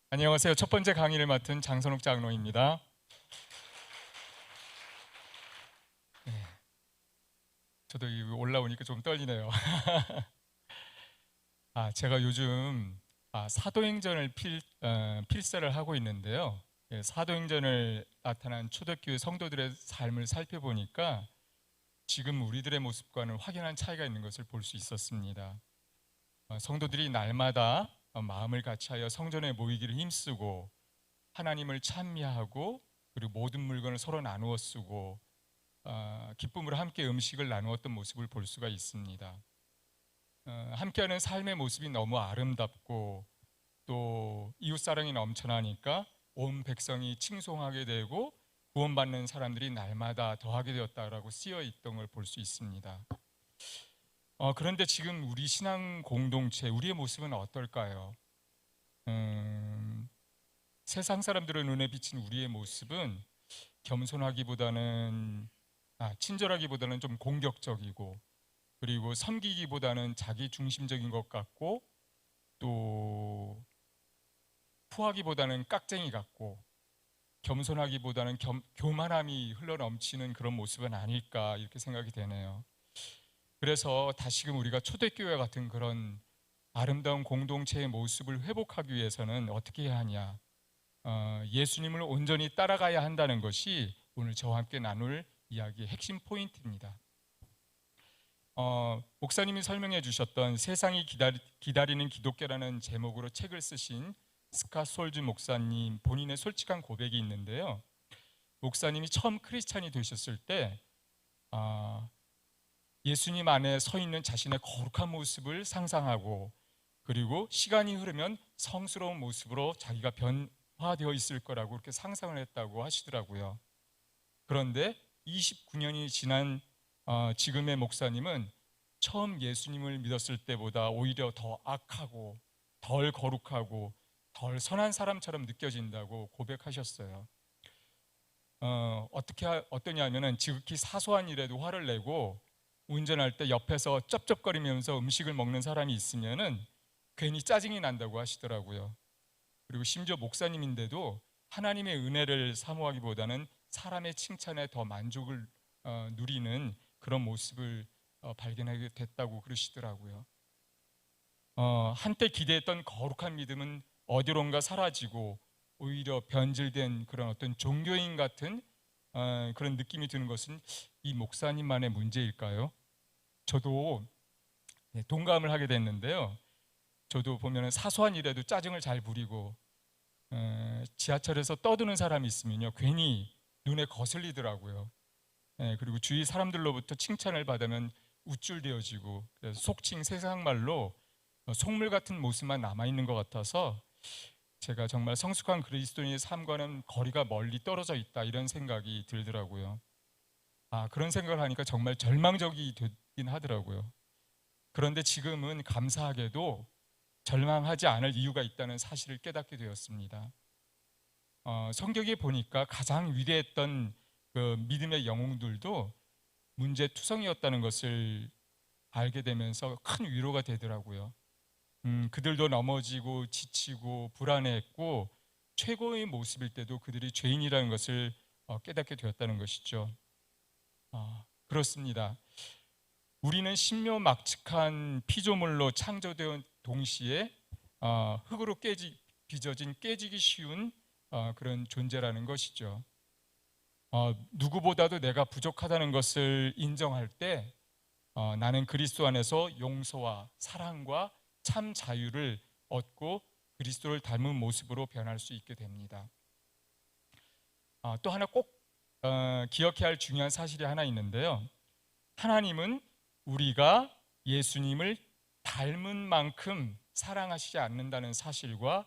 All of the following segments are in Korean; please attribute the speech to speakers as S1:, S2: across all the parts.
S1: 안녕하세요. 첫 번째 강의를 맡은 장선욱 장로입니다. 저도 올라오니까 좀 떨리네요. 제가 요즘 사도행전을 필사를 하고 있는데요. 사도행전을 나타난 초대교회 성도들의 삶을 살펴보니까 지금 우리들의 모습과는 확연한 차이가 있는 것을 볼 수 있었습니다. 성도들이 날마다 마음을 같이하여 성전에 모이기를 힘쓰고 하나님을 찬미하고 그리고 모든 물건을 서로 나누어 쓰고 기쁨으로 함께 음식을 나누었던 모습을 볼 수가 있습니다. 함께하는 삶의 모습이 너무 아름답고 또 이웃사랑이 넘쳐나니까 온 백성이 칭송하게 되고 구원받는 사람들이 날마다 더하게 되었다라고 쓰여 있던 걸 볼 수 있습니다. 그런데 지금 우리 신앙 공동체, 우리의 모습은 어떨까요? 세상 사람들의 눈에 비친 우리의 모습은 겸손하기보다는 친절하기보다는 좀 공격적이고 그리고 섬기기보다는 자기 중심적인 것 같고 또 후하기보다는 깍쟁이 같고 겸손하기보다는 교만함이 흘러넘치는 그런 모습은 아닐까 이렇게 생각이 되네요. 그래서 다시금 우리가 초대교회 같은 그런 아름다운 공동체의 모습을 회복하기 위해서는 어떻게 해야 하냐, 예수님을 온전히 따라가야 한다는 것이 오늘 저와 함께 나눌 이야기의 핵심 포인트입니다. 목사님이 설명해 주셨던 세상이 기다리는 기독교라는 제목으로 책을 쓰신 스캇 솔즈 목사님 본인의 솔직한 고백이 있는데요. 목사님이 처음 크리스찬이 되셨을 때 예수님 안에 서 있는 자신의 거룩한 모습을 상상하고 그리고 시간이 흐르면 성스러운 모습으로 자기가 변화되어 있을 거라고 그렇게 상상을 했다고 하시더라고요. 그런데 29년이 지난 지금의 목사님은 처음 예수님을 믿었을 때보다 오히려 더 악하고 덜 거룩하고 덜 선한 사람처럼 느껴진다고 고백하셨어요. 어떠냐면은 지극히 사소한 일에도 화를 내고 운전할 때 옆에서 쩝쩝거리면서 음식을 먹는 사람이 있으면은 괜히 짜증이 난다고 하시더라고요. 그리고 심지어 목사님인데도 하나님의 은혜를 사모하기보다는 사람의 칭찬에 더 만족을 누리는 그런 모습을 발견하게 됐다고 그러시더라고요. 한때 기대했던 거룩한 믿음은 어디론가 사라지고 오히려 변질된 그런 어떤 종교인 같은 그런 느낌이 드는 것은 이 목사님만의 문제일까요? 저도 동감을 하게 됐는데요. 저도 보면 사소한 일에도 짜증을 잘 부리고 지하철에서 떠드는 사람이 있으면요 괜히 눈에 거슬리더라고요. 그리고 주위 사람들로부터 칭찬을 받으면 우쭐대어지고 그래서 속칭 세상 말로 속물 같은 모습만 남아있는 것 같아서 제가 정말 성숙한 그리스도인의 삶과는 거리가 멀리 떨어져 있다 이런 생각이 들더라고요. 그런 생각을 하니까 정말 절망적이 되긴 하더라고요. 그런데 지금은 감사하게도 절망하지 않을 이유가 있다는 사실을 깨닫게 되었습니다. 성경에 보니까 가장 위대했던 그 믿음의 영웅들도 문제투성이었다는 것을 알게 되면서 큰 위로가 되더라고요. 그들도 넘어지고 지치고 불안해했고 최고의 모습일 때도 그들이 죄인이라는 것을 깨닫게 되었다는 것이죠. 그렇습니다. 우리는 신묘막측한 피조물로 창조된 동시에 흙으로 빚어진 깨지기 쉬운 그런 존재라는 것이죠. 누구보다도 내가 부족하다는 것을 인정할 때 나는 그리스도 안에서 용서와 사랑과 참 자유를 얻고 그리스도를 닮은 모습으로 변할 수 있게 됩니다. 또 하나 꼭 기억해야 할 중요한 사실이 하나 있는데요. 하나님은 우리가 예수님을 닮은 만큼 사랑하시지 않는다는 사실과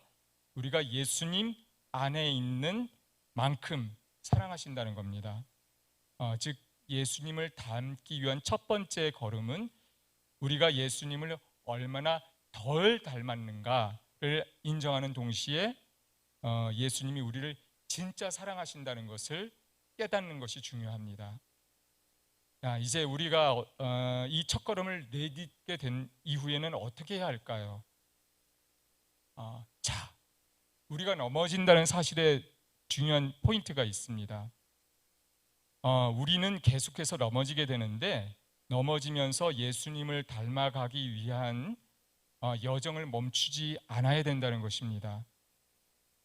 S1: 우리가 예수님 안에 있는 만큼 사랑하신다는 겁니다. 즉 예수님을 닮기 위한 첫 번째 걸음은 우리가 예수님을 얼마나 덜 닮았는가를 인정하는 동시에 예수님이 우리를 진짜 사랑하신다는 것을 깨닫는 것이 중요합니다. 이제 우리가 이 첫걸음을 내딛게 된 이후에는 어떻게 해야 할까요? 자, 우리가 넘어진다는 사실에 중요한 포인트가 있습니다. 우리는 계속해서 넘어지게 되는데 넘어지면서 예수님을 닮아가기 위한 여정을 멈추지 않아야 된다는 것입니다.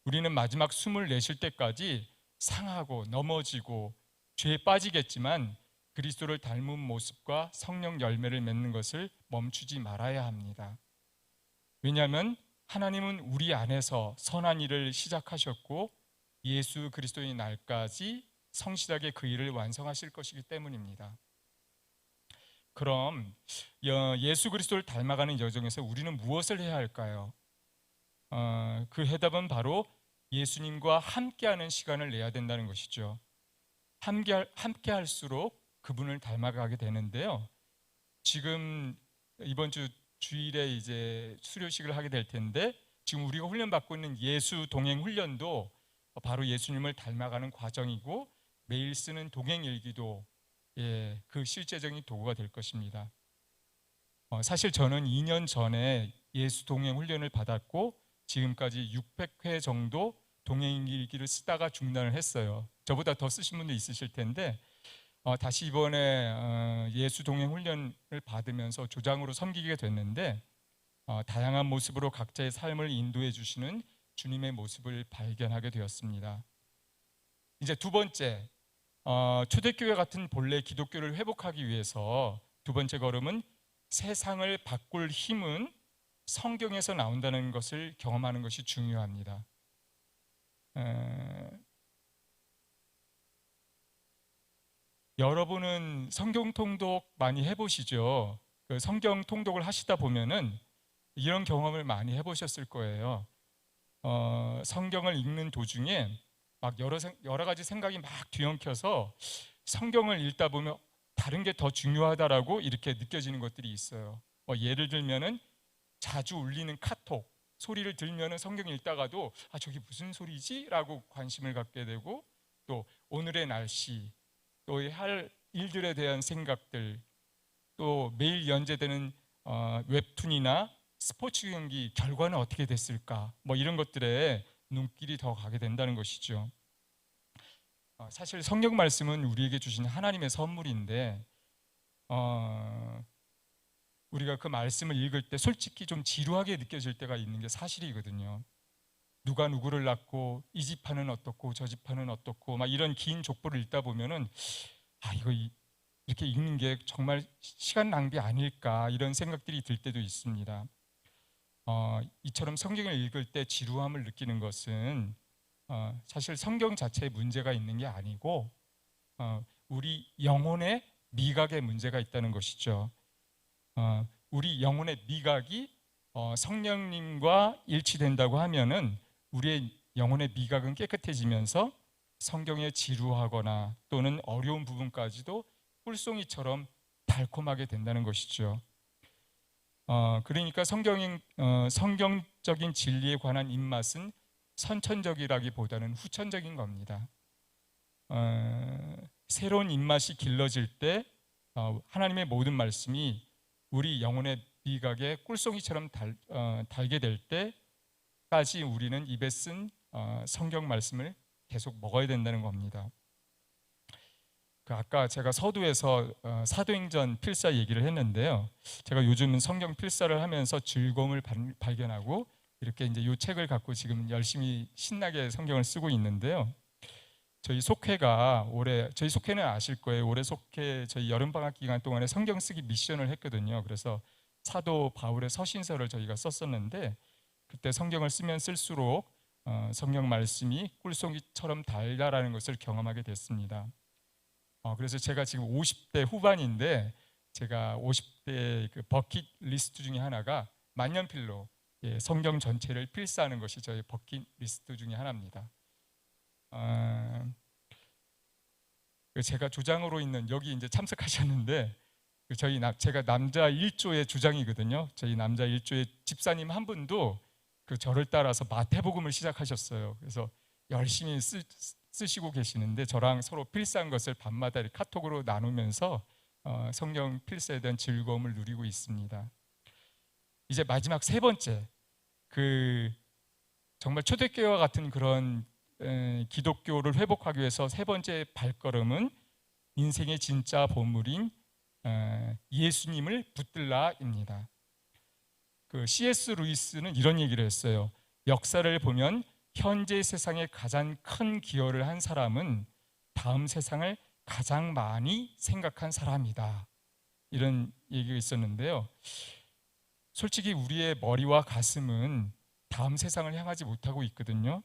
S1: 우리는 마지막 숨을 내쉴 때까지 상하고 넘어지고 죄에 빠지겠지만 그리스도를 닮은 모습과 성령 열매를 맺는 것을 멈추지 말아야 합니다. 왜냐하면 하나님은 우리 안에서 선한 일을 시작하셨고 예수 그리스도의 날까지 성실하게 그 일을 완성하실 것이기 때문입니다. 그럼 예수 그리스도를 닮아가는 여정에서 우리는 무엇을 해야 할까요? 그 해답은 바로 예수님과 함께하는 시간을 내야 된다는 것이죠. 함께 할수록 그분을 닮아가게 되는데요. 지금 이번 주 주일에 이제 수료식을 하게 될 텐데 지금 우리가 훈련받고 있는 예수 동행 훈련도 바로 예수님을 닮아가는 과정이고 매일 쓰는 동행 일기도 그 실제적인 도구가 될 것입니다. 사실 저는 2년 전에 예수 동행 훈련을 받았고 지금까지 600회 정도 동행 일기를 쓰다가 중단을 했어요. 저보다 더 쓰신 분도 있으실 텐데 다시 이번에 예수 동행 훈련을 받으면서 조장으로 섬기게 됐는데 다양한 모습으로 각자의 삶을 인도해 주시는 주님의 모습을 발견하게 되었습니다. 이제 두 번째, 초대교회 같은 본래 기독교를 회복하기 위해서 두 번째 걸음은 세상을 바꿀 힘은 성경에서 나온다는 것을 경험하는 것이 중요합니다. 여러분은 성경 통독 많이 해보시죠? 그 성경 통독을 하시다 보면은 이런 경험을 많이 해보셨을 거예요. 성경을 읽는 도중에 막 여러 가지 생각이 막 뒤엉켜서 성경을 읽다 보면 다른 게 더 중요하다라고 이렇게 느껴지는 것들이 있어요. 예를 들면은 자주 울리는 카톡 소리를 들면은 성경 읽다가도 저게 무슨 소리지? 라고 관심을 갖게 되고 또 오늘의 날씨 또 할 일들에 대한 생각들 또 매일 연재되는 웹툰이나 스포츠 경기 결과는 어떻게 됐을까 이런 것들에 눈길이 더 가게 된다는 것이죠. 사실 성경 말씀은 우리에게 주신 하나님의 선물인데 우리가 그 말씀을 읽을 때 솔직히 좀 지루하게 느껴질 때가 있는 게 사실이거든요. 누가 누구를 낳고 이 지파는 어떻고 저 지파는 어떻고 막 이런 긴 족보를 읽다 보면은 이거 이렇게 읽는 게 정말 시간 낭비 아닐까 이런 생각들이 들 때도 있습니다. 이처럼 성경을 읽을 때 지루함을 느끼는 것은 사실 성경 자체에 문제가 있는 게 아니고 우리 영혼의 미각에 문제가 있다는 것이죠. 우리 영혼의 미각이 성령님과 일치된다고 하면은 우리의 영혼의 미각은 깨끗해지면서 성경에 지루하거나 또는 어려운 부분까지도 꿀송이처럼 달콤하게 된다는 것이죠. 그러니까 성경적인 진리에 관한 입맛은 선천적이라기보다는 후천적인 겁니다. 새로운 입맛이 길러질 때 하나님의 모든 말씀이 우리 영혼의 미각에 꿀송이처럼 달게 될 때까지 우리는 입에 쓴 성경 말씀을 계속 먹어야 된다는 겁니다. 아까 제가 서두에서 사도행전 필사 얘기를 했는데요. 제가 요즘은 성경 필사를 하면서 즐거움을 발견하고 이렇게 이제 이 책을 갖고 지금 열심히 신나게 성경을 쓰고 있는데요. 저희 속회는 아실 거예요. 올해 속회 저희 여름방학 기간 동안에 성경 쓰기 미션을 했거든요. 그래서 사도 바울의 서신서를 저희가 썼었는데 그때 성경을 쓰면 쓸수록 성경 말씀이 꿀송이처럼 달다라는 것을 경험하게 됐습니다. 그래서 제가 지금 50대 후반인데 제가 50대 그 버킷 리스트 중에 하나가 만년필로 성경 전체를 필사하는 것이 저의 버킷 리스트 중에 하나입니다. 제가 조장으로 있는 여기 이제 참석하셨는데 제가 남자 1조의 조장이거든요. 저희 남자 1조의 집사님 한 분도 저를 따라서 마태복음을 시작하셨어요. 그래서 열심히 쓰시고 계시는데 저랑 서로 필사한 것을 밤마다 카톡으로 나누면서 성경 필사에 대한 즐거움을 누리고 있습니다. 이제 마지막 세 번째, 정말 초대교회와 같은 그런 기독교를 회복하기 위해서 세 번째 발걸음은 인생의 진짜 보물인 예수님을 붙들라입니다. 그 C.S. 루이스는 이런 얘기를 했어요. 역사를 보면 현재 세상에 가장 큰 기여를 한 사람은 다음 세상을 가장 많이 생각한 사람이다. 이런 얘기가 있었는데요. 솔직히 우리의 머리와 가슴은 다음 세상을 향하지 못하고 있거든요.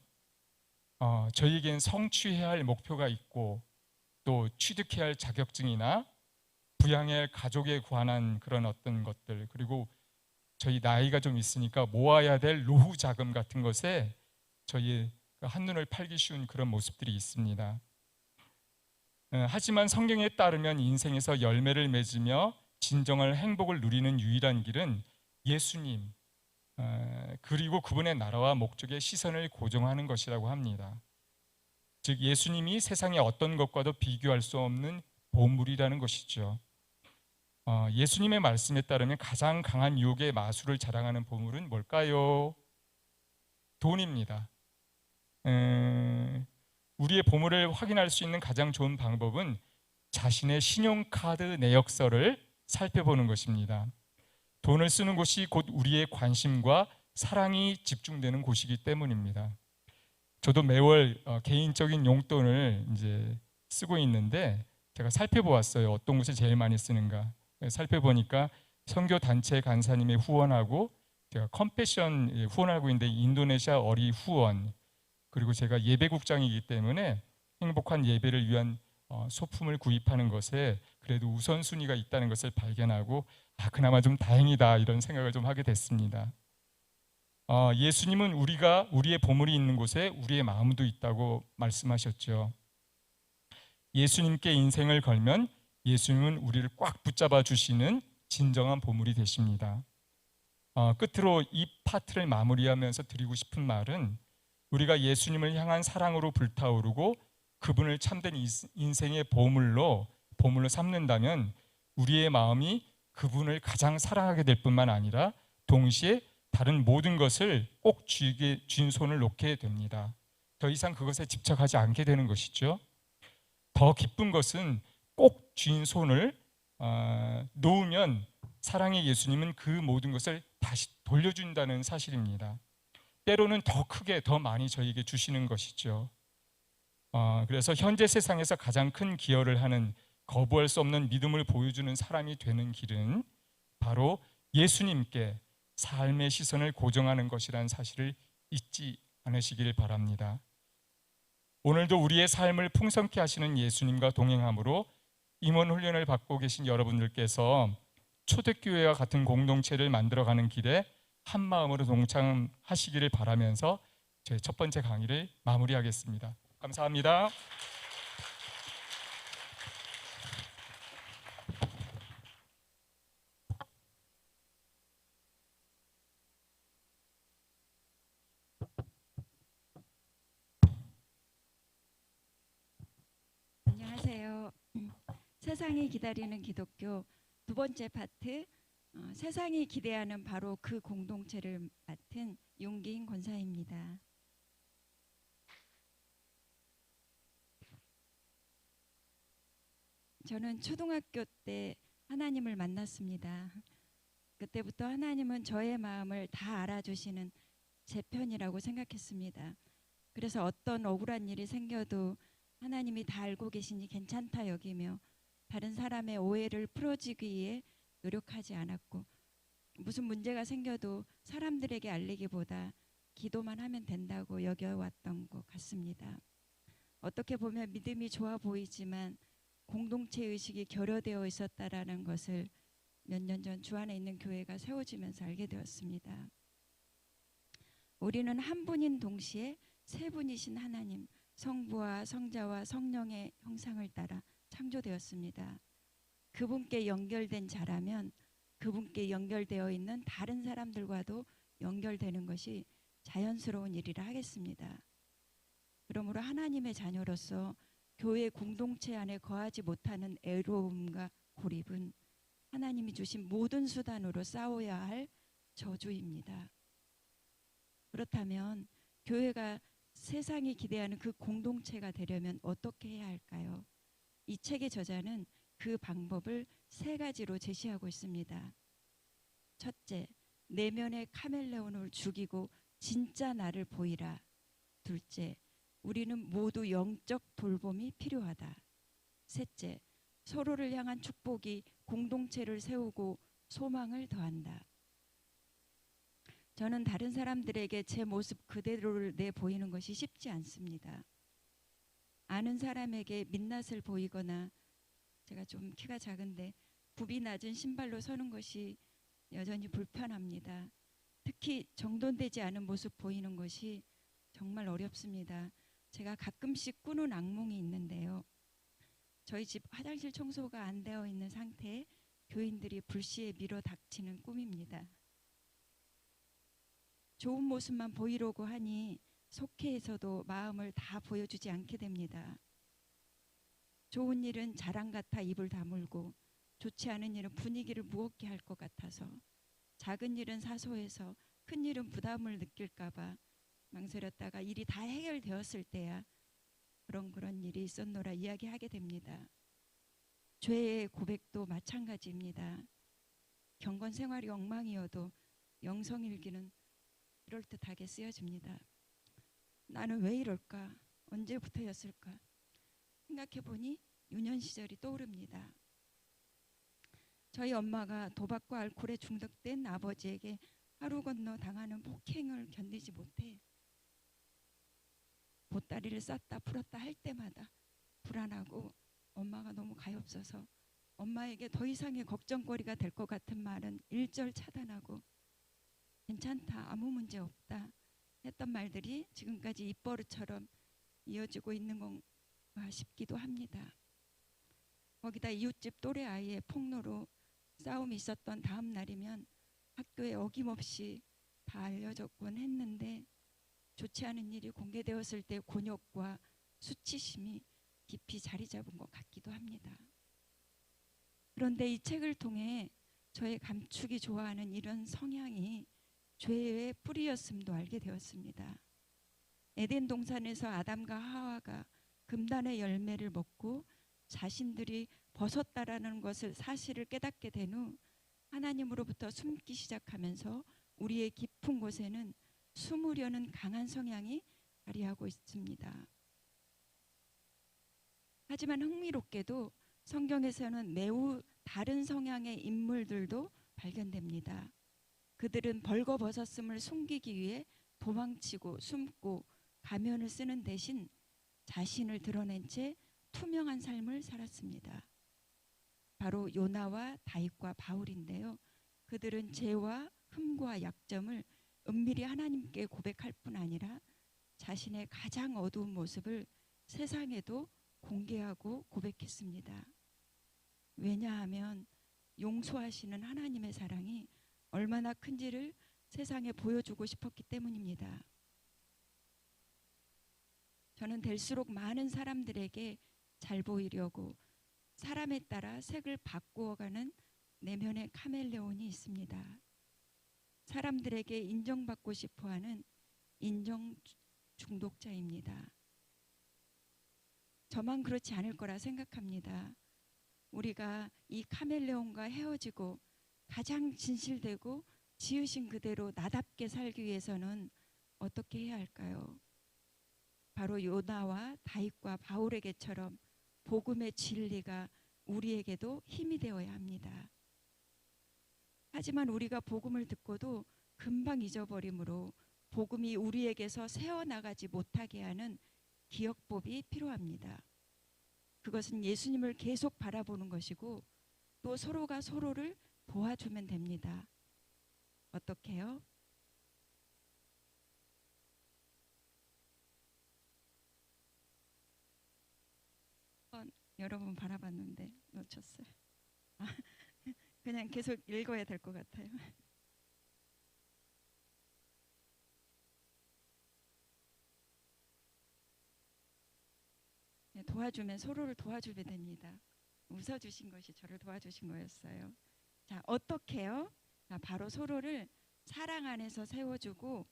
S1: 저희에겐 성취해야 할 목표가 있고 또 취득해야 할 자격증이나 부양해야 할 가족에 관한 그런 어떤 것들, 그리고 저희 나이가 좀 있으니까 모아야 될 노후 자금 같은 것에 저희 한눈을 팔기 쉬운 그런 모습들이 있습니다. 하지만 성경에 따르면 인생에서 열매를 맺으며 진정한 행복을 누리는 유일한 길은 예수님, 그리고 그분의 나라와 목적에 시선을 고정하는 것이라고 합니다. 즉 예수님이 세상의 어떤 것과도 비교할 수 없는 보물이라는 것이죠. 예수님의 말씀에 따르면 가장 강한 유혹의 마술을 자랑하는 보물은 뭘까요? 돈입니다. 우리의 보물을 확인할 수 있는 가장 좋은 방법은 자신의 신용카드 내역서를 살펴보는 것입니다. 돈을 쓰는 곳이 곧 우리의 관심과 사랑이 집중되는 곳이기 때문입니다. 저도 매월 개인적인 용돈을 이제 쓰고 있는데 제가 살펴보았어요. 어떤 곳에 제일 많이 쓰는가. 살펴보니까 선교 단체 간사님의 후원하고 제가 컴패션 후원하고 있는데 인도네시아 어리 후원, 그리고 제가 예배국장이기 때문에 행복한 예배를 위한 소품을 구입하는 것에 그래도 우선순위가 있다는 것을 발견하고 그나마 좀 다행이다 이런 생각을 좀 하게 됐습니다. 예수님은 우리의 보물이 있는 곳에 우리의 마음도 있다고 말씀하셨죠. 예수님께 인생을 걸면 예수님은 우리를 꽉 붙잡아 주시는 진정한 보물이 되십니다. 끝으로 이 파트를 마무리하면서 드리고 싶은 말은 우리가 예수님을 향한 사랑으로 불타오르고 그분을 참된 인생의 보물로 삼는다면 우리의 마음이 그분을 가장 사랑하게 될 뿐만 아니라 동시에 다른 모든 것을 꼭 쥔 손을 놓게 됩니다. 더 이상 그것에 집착하지 않게 되는 것이죠. 더 기쁜 것은 꼭 쥔 손을 놓으면 사랑의 예수님은 그 모든 것을 다시 돌려준다는 사실입니다. 때로는 더 크게 더 많이 저에게 주시는 것이죠. 그래서 현재 세상에서 가장 큰 기여를 하는 거부할 수 없는 믿음을 보여주는 사람이 되는 길은 바로 예수님께 삶의 시선을 고정하는 것이라는 사실을 잊지 않으시길 바랍니다. 오늘도 우리의 삶을 풍성케 하시는 예수님과 동행함으로 임원 훈련을 받고 계신 여러분들께서 초대교회와 같은 공동체를 만들어가는 길에 한 마음으로 동참하시기를 바라면서 제 첫 번째 강의를 마무리하겠습니다. 감사합니다.
S2: 안녕하세요. 세상이 기다리는 기독교 두 번째 파트, 세상이 기대하는 바로 그 공동체를 맡은 윤기인 권사입니다. 저는 초등학교 때 하나님을 만났습니다. 그때부터 하나님은 저의 마음을 다 알아주시는 제 편이라고 생각했습니다. 그래서 어떤 억울한 일이 생겨도 하나님이 다 알고 계시니 괜찮다 여기며 다른 사람의 오해를 풀어주기 위해 노력하지 않았고, 무슨 문제가 생겨도 사람들에게 알리기보다 기도만 하면 된다고 여겨왔던 것 같습니다. 어떻게 보면 믿음이 좋아 보이지만 공동체 의식이 결여되어 있었다라는 것을 몇 년 전 주안에 있는 교회가 세워지면서 알게 되었습니다. 우리는 한 분인 동시에 세 분이신 하나님, 성부와 성자와 성령의 형상을 따라 창조되었습니다. 그분께 연결된 자라면 그분께 연결되어 있는 다른 사람들과도 연결되는 것이 자연스러운 일이라 하겠습니다. 그러므로 하나님의 자녀로서 교회 공동체 안에 거하지 못하는 애로움과 고립은 하나님이 주신 모든 수단으로 싸워야 할 저주입니다. 그렇다면 교회가 세상이 기대하는 그 공동체가 되려면 어떻게 해야 할까요? 이 책의 저자는 그 방법을 세 가지로 제시하고 있습니다. 첫째, 내면의 카멜레온을 죽이고 진짜 나를 보이라. 둘째, 우리는 모두 영적 돌봄이 필요하다. 셋째, 서로를 향한 축복이 공동체를 세우고 소망을 더한다. 저는 다른 사람들에게 제 모습 그대로를 내보이는 것이 쉽지 않습니다. 아는 사람에게 민낯을 보이거나, 제가 좀 키가 작은데 굽이 낮은 신발로 서는 것이 여전히 불편합니다. 특히 정돈되지 않은 모습 보이는 것이 정말 어렵습니다. 제가 가끔씩 꾸는 악몽이 있는데요. 저희 집 화장실 청소가 안 되어 있는 상태에 교인들이 불시에 밀어 닥치는 꿈입니다. 좋은 모습만 보이려고 하니 속회에서도 마음을 다 보여주지 않게 됩니다. 좋은 일은 자랑 같아 입을 다물고, 좋지 않은 일은 분위기를 무겁게 할 것 같아서, 작은 일은 사소해서 큰 일은 부담을 느낄까 봐 망설였다가 일이 다 해결되었을 때야 그런 일이 있었노라 이야기하게 됩니다. 죄의 고백도 마찬가지입니다. 경건 생활이 엉망이어도 영성일기는 그럴듯하게 쓰여집니다. 나는 왜 이럴까? 언제부터였을까? 생각해보니 유년 시절이 떠오릅니다. 저희 엄마가 도박과 알코올에 중독된 아버지에게 하루 건너 당하는 폭행을 견디지 못해 보따리를 쌌다 풀었다 할 때마다 불안하고 엄마가 너무 가엾어서 엄마에게 더 이상의 걱정거리가 될 것 같은 말은 일절 차단하고 괜찮다, 아무 문제 없다 했던 말들이 지금까지 입버릇처럼 이어지고 있는 건가 싶기도 합니다. 거기다 이웃집 또래 아이의 폭로로 싸움이 있었던 다음 날이면 학교에 어김없이 다 알려졌곤 했는데, 좋지 않은 일이 공개되었을 때 곤욕과 수치심이 깊이 자리 잡은 것 같기도 합니다. 그런데 이 책을 통해 저의 감추기 좋아하는 이런 성향이 죄의 뿌리였음도 알게 되었습니다. 에덴 동산에서 아담과 하와가 금단의 열매를 먹고 자신들이 벗었다라는 것을 사실을 깨닫게 된 후 하나님으로부터 숨기 시작하면서 우리의 깊은 곳에는 숨으려는 강한 성향이 자리하고 있습니다. 하지만 흥미롭게도 성경에서는 매우 다른 성향의 인물들도 발견됩니다. 그들은 벌거벗었음을 숨기기 위해 도망치고 숨고 가면을 쓰는 대신 자신을 드러낸 채 투명한 삶을 살았습니다. 바로 요나와 다윗과 바울인데요. 그들은 죄와 흠과 약점을 은밀히 하나님께 고백할 뿐 아니라 자신의 가장 어두운 모습을 세상에도 공개하고 고백했습니다. 왜냐하면 용서하시는 하나님의 사랑이 얼마나 큰지를 세상에 보여주고 싶었기 때문입니다. 저는 될수록 많은 사람들에게 잘 보이려고 사람에 따라 색을 바꾸어가는 내면의 카멜레온이 있습니다. 사람들에게 인정받고 싶어하는 인정 중독자입니다. 저만 그렇지 않을 거라 생각합니다. 우리가 이 카멜레온과 헤어지고 가장 진실되고 지으신 그대로 나답게 살기 위해서는 어떻게 해야 할까요? 바로 요나와 다윗과 바울에게처럼 복음의 진리가 우리에게도 힘이 되어야 합니다. 하지만 우리가 복음을 듣고도 금방 잊어버리므로 복음이 우리에게서 새어나가지 못하게 하는 기억법이 필요합니다. 그것은 예수님을 계속 바라보는 것이고 또 서로가 서로를 도와주면 됩니다. 어떻게요? 여러 번 바라봤는데 놓쳤어요. 그냥 계속 읽어야 될 것 같아요. 도와주면 서로를 도와주게 됩니다. 웃어주신 것이 저를 도와주신 거였어요. 자, 어떻게요? 바로 서로를 사랑 안에서 세워주고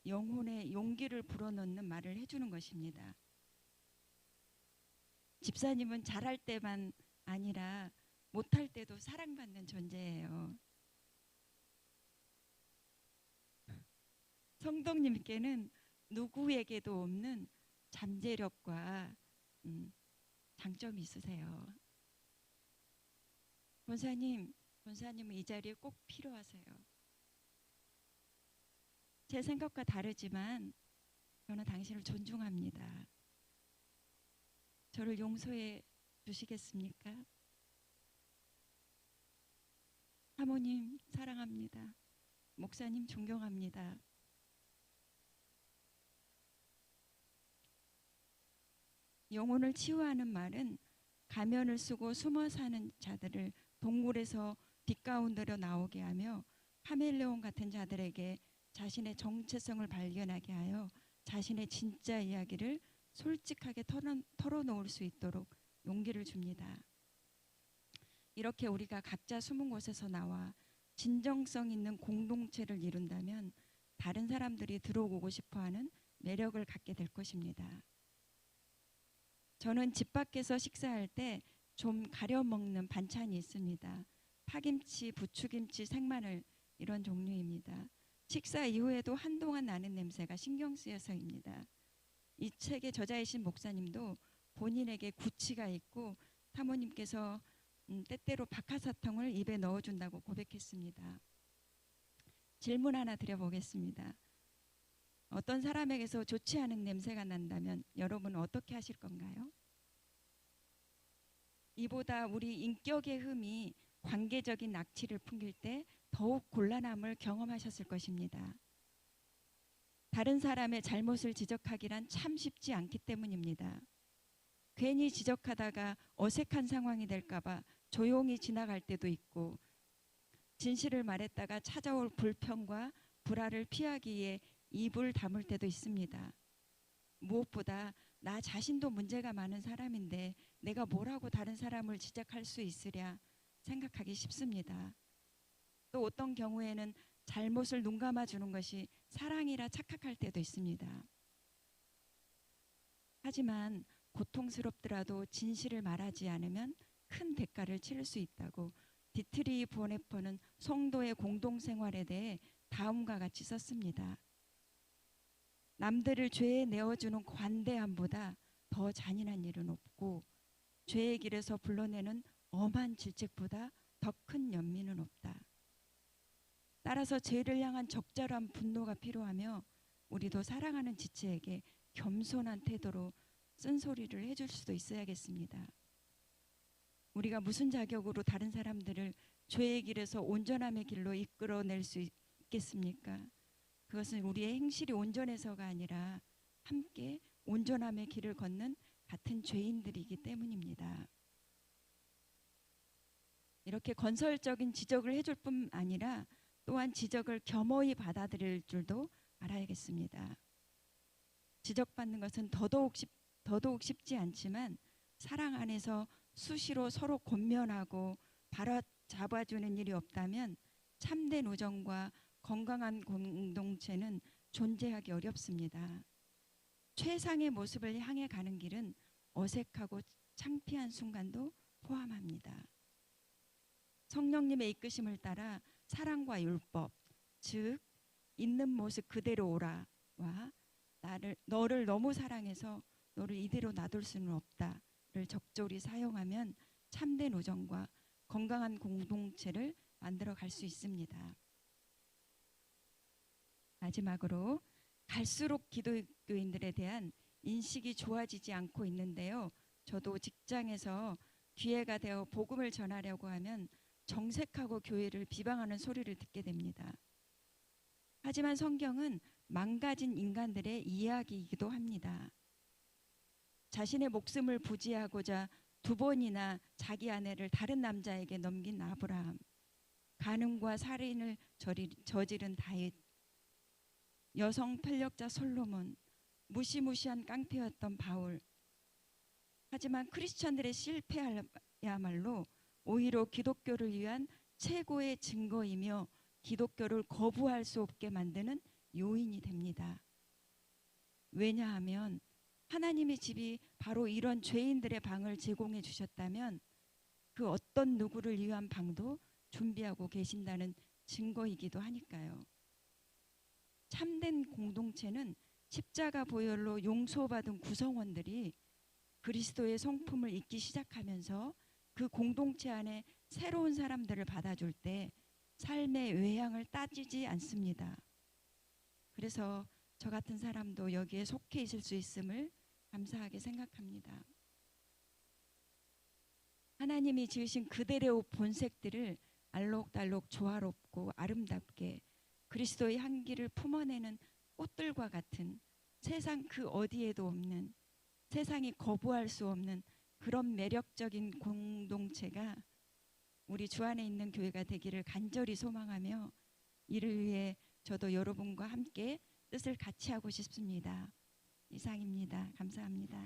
S2: 영혼에 용기를 불어넣는 말을 해주는 것입니다. 집사님은 잘할 때만 아니라 못할 때도 사랑받는 존재예요. 성도님께는 누구에게도 없는 잠재력과 장점이 있으세요. 본사님은 이 자리에 꼭 필요하세요. 제 생각과 다르지만 저는 당신을 존중합니다. 저를 용서해 주시겠습니까? 사모님 사랑합니다. 목사님 존경합니다. 영혼을 치유하는 말은 가면을 쓰고 숨어 사는 자들을 동굴에서 빛 가운데로 나오게 하며 카멜레온 같은 자들에게 자신의 정체성을 발견하게 하여 자신의 진짜 이야기를 솔직하게 털어놓을 수 있도록 용기를 줍니다. 이렇게 우리가 각자 숨은 곳에서 나와 진정성 있는 공동체를 이룬다면 다른 사람들이 들어오고 싶어하는 매력을 갖게 될 것입니다. 저는 집 밖에서 식사할 때 좀 가려 먹는 반찬이 있습니다. 파김치, 부추김치, 생마늘 이런 종류입니다. 식사 이후에도 한동안 나는 냄새가 신경 쓰여서입니다. 이 책의 저자이신 목사님도 본인에게 구취가 있고 사모님께서 때때로 박하사탕을 입에 넣어준다고 고백했습니다. 질문 하나 드려보겠습니다. 어떤 사람에게서 좋지 않은 냄새가 난다면 여러분은 어떻게 하실 건가요? 이보다 우리 인격의 흠이 관계적인 낙취를 풍길 때 더욱 곤란함을 경험하셨을 것입니다. 다른 사람의 잘못을 지적하기란 참 쉽지 않기 때문입니다. 괜히 지적하다가 어색한 상황이 될까봐 조용히 지나갈 때도 있고, 진실을 말했다가 찾아올 불평과 불화를 피하기 위해 입을 다물 때도 있습니다. 무엇보다 나 자신도 문제가 많은 사람인데 내가 뭐라고 다른 사람을 지적할 수 있으랴 생각하기 쉽습니다. 또 어떤 경우에는 잘못을 눈감아 주는 것이 사랑이라 착각할 때도 있습니다. 하지만 고통스럽더라도 진실을 말하지 않으면 큰 대가를 치를 수 있다고 디트리 보네퍼는 성도의 공동생활에 대해 다음과 같이 썼습니다. 남들을 죄에 내어주는 관대함보다 더 잔인한 일은 없고 죄의 길에서 불러내는 엄한 질책보다 더 큰 연민은 없다. 따라서 죄를 향한 적절한 분노가 필요하며 우리도 사랑하는 지체에게 겸손한 태도로 쓴소리를 해줄 수도 있어야겠습니다. 우리가 무슨 자격으로 다른 사람들을 죄의 길에서 온전함의 길로 이끌어낼 수 있겠습니까? 그것은 우리의 행실이 온전해서가 아니라 함께 온전함의 길을 걷는 같은 죄인들이기 때문입니다. 이렇게 건설적인 지적을 해줄 뿐 아니라 또한 지적을 겸허히 받아들일 줄도 알아야겠습니다. 지적받는 것은 더더욱 쉽지 않지만 사랑 안에서 수시로 서로 권면하고 바로잡아주는 일이 없다면 참된 우정과 건강한 공동체는 존재하기 어렵습니다. 최상의 모습을 향해 가는 길은 어색하고 창피한 순간도 포함합니다. 성령님의 이끄심을 따라 사랑과 율법, 즉 있는 모습 그대로 오라와 너를 너무 사랑해서 너를 이대로 놔둘 수는 없다를 적절히 사용하면 참된 우정과 건강한 공동체를 만들어 갈 수 있습니다. 마지막으로 갈수록 기독교인들에 대한 인식이 좋아지지 않고 있는데요. 저도 직장에서 기회가 되어 복음을 전하려고 하면 정색하고 교회를 비방하는 소리를 듣게 됩니다. 하지만 성경은 망가진 인간들의 이야기이기도 합니다. 자신의 목숨을 부지하고자 2번이나 자기 아내를 다른 남자에게 넘긴 아브라함, 간음과 살인을 저지른 다윗, 여성 편력자 솔로몬, 무시무시한 깡패였던 바울. 하지만 크리스천들의 실패야말로 오히려 기독교를 위한 최고의 증거이며 기독교를 거부할 수 없게 만드는 요인이 됩니다. 왜냐하면 하나님의 집이 바로 이런 죄인들의 방을 제공해 주셨다면 그 어떤 누구를 위한 방도 준비하고 계신다는 증거이기도 하니까요. 참된 공동체는 십자가 보혈로 용서받은 구성원들이 그리스도의 성품을 잊기 시작하면서 그 공동체 안에 새로운 사람들을 받아줄 때 삶의 외향을 따지지 않습니다. 그래서 저 같은 사람도 여기에 속해 있을 수 있음을 감사하게 생각합니다. 하나님이 지으신 그들의 본색들을 알록달록 조화롭고 아름답게 그리스도의 향기를 품어내는 꽃들과 같은 세상 그 어디에도 없는, 세상이 거부할 수 없는 그런 매력적인 공동체가 우리 주 안에 있는 교회가 되기를 간절히 소망하며 이를 위해 저도 여러분과 함께 뜻을 같이 하고 싶습니다. 이상입니다. 감사합니다.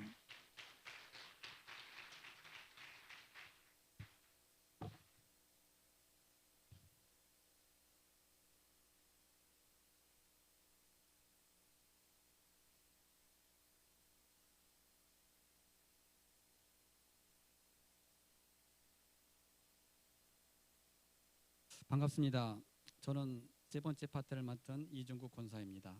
S3: 반갑습니다. 저는 세 번째 파트를 맡은 이중국 권사입니다.